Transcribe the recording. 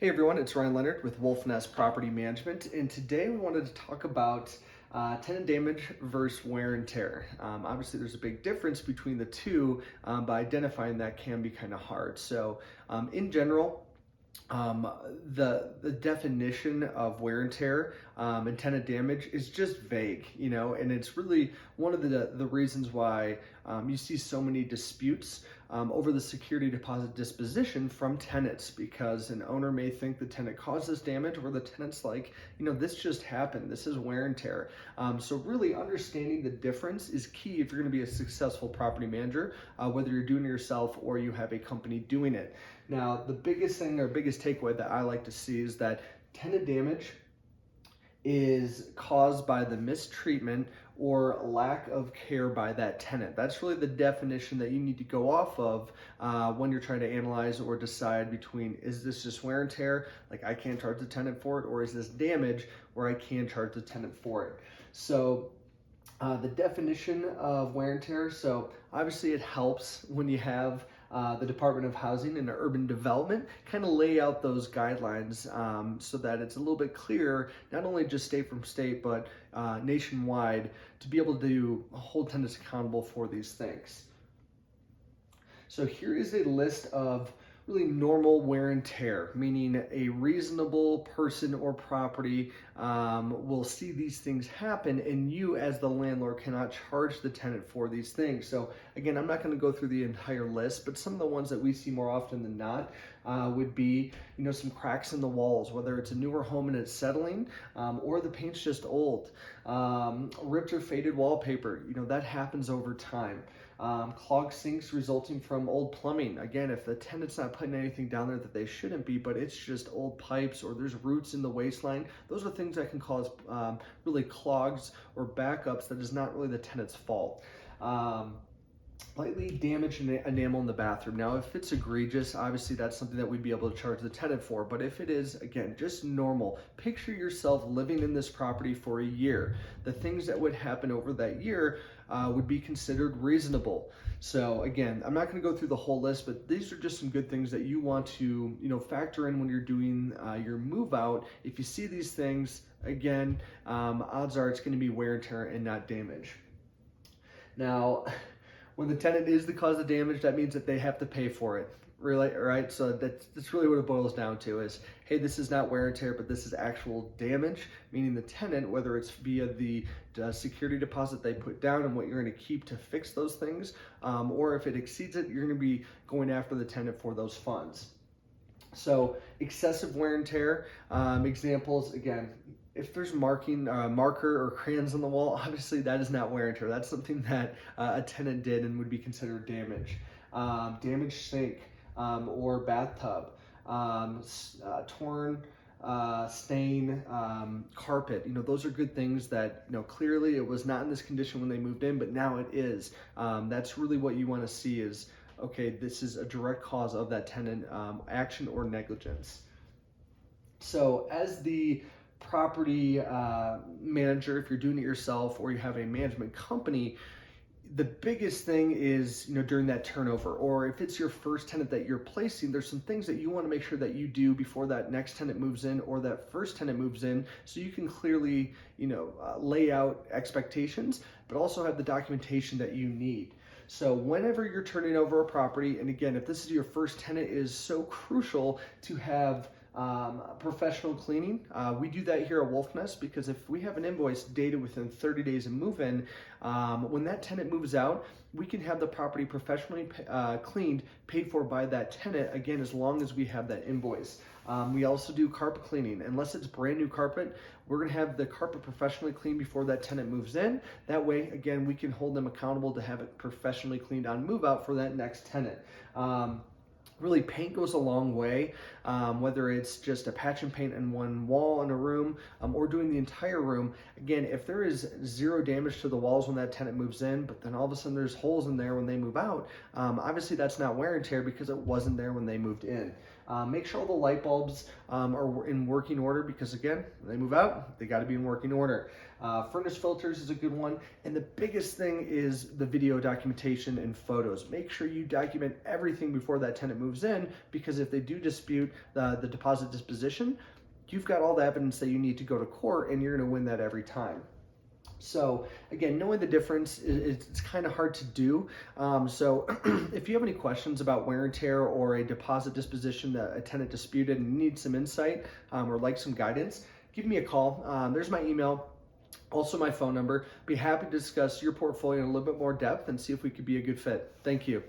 Hey everyone, it's Ryan Leonard with Wolfnest Property Management, and today we wanted to talk about tenant damage versus wear and tear. Obviously, there's a big difference between the two, but identifying that can be kind of hard. So, in general, um, the definition of wear and tear and tenant damage is just vague, and it's really one of the reasons why you see so many disputes over the security deposit disposition from tenants, because an owner may think the tenant causes damage, or the tenant's like, this just happened, this is wear and tear. So really understanding the difference is key if you're going to be a successful property manager, whether you're doing it yourself or you have a company doing it. Now, the biggest thing or biggest takeaway that I like to see is that tenant damage is caused by the mistreatment or lack of care by that tenant. That's really the definition that you need to go off of when you're trying to analyze or decide between, is this just wear and tear, like I can't charge the tenant for it, or is this damage where I can charge the tenant for it? So the definition of wear and tear, so obviously it helps when you have the Department of Housing and Urban Development kind of lay out those guidelines so that it's a little bit clearer, not only just state from state, but nationwide, to be able to hold tenants accountable for these things. So here is a list of really normal wear and tear, meaning a reasonable person or property will see these things happen, and you as the landlord cannot charge the tenant for these things. So again, I'm not going to go through the entire list, but some of the ones that we see more often than not would be, some cracks in the walls, whether it's a newer home and it's settling, or the paint's just old. Ripped or faded wallpaper, that happens over time. Clogged sinks resulting from old plumbing. Again, if the tenant's not putting anything down there that they shouldn't be, but it's just old pipes, or there's roots in the waistline, those are things that can cause really clogs or backups that is not really the tenant's fault. Slightly damaged enamel in the bathroom. Now, if it's egregious, obviously that's something that we'd be able to charge the tenant for. But if it is, again, just normal, picture yourself living in this property for a year. The things that would happen over that year would be considered reasonable. So again, I'm not going to go through the whole list, but these are just some good things that you want to, factor in when you're doing your move out. If you see these things, again, odds are it's going to be wear and tear and not damage. Now, when the tenant is the cause of damage, that means that they have to pay for it, really, right? So that's really what it boils down to is, hey, this is not wear and tear, but this is actual damage, meaning the tenant, whether it's via the security deposit they put down and what you're going to keep to fix those things, or if it exceeds it, you're going to be going after the tenant for those funds. So excessive wear and tear, examples, again, if there's marker or crayons on the wall, obviously that is not wear and tear. That's something that a tenant did and would be considered damage. Damaged sink or bathtub, torn stain carpet. Those are good things that, clearly it was not in this condition when they moved in, but now it is. That's really what you want to see is, okay, this is a direct cause of that tenant action or negligence. So as the property manager, if you're doing it yourself or you have a management company, the biggest thing is, during that turnover, or if it's your first tenant that you're placing, there's some things that you want to make sure that you do before that next tenant moves in or that first tenant moves in, so you can clearly, lay out expectations, but also have the documentation that you need. So whenever you're turning over a property, and again, if this is your first tenant, it is so crucial to have professional cleaning. We do that here at Wolfnest, because if we have an invoice dated within 30 days of move-in, when that tenant moves out, we can have the property professionally cleaned, paid for by that tenant, again, as long as we have that invoice. We also do carpet cleaning. Unless it's brand new carpet, we're going to have the carpet professionally cleaned before that tenant moves in. That way, again, we can hold them accountable to have it professionally cleaned on move out for that next tenant. Really, paint goes a long way, whether it's just a patch and paint in one wall in a room or doing the entire room. Again, if there is zero damage to the walls when that tenant moves in, but then all of a sudden there's holes in there when they move out, obviously that's not wear and tear because it wasn't there when they moved in. Make sure all the light bulbs are in working order, because again, when they move out, they got to be in working order. Furnace filters is a good one. And the biggest thing is the video documentation and photos. Make sure you document everything before that tenant moves in, because if they do dispute the deposit disposition, you've got all the evidence that you need to go to court, and you're going to win that every time. So again, knowing the difference, it's kind of hard to do. So if you have any questions about wear and tear or a deposit disposition that a tenant disputed and need some insight or like some guidance, give me a call. There's my email, also my phone number. Be happy to discuss your portfolio in a little bit more depth and see if we could be a good fit. Thank you.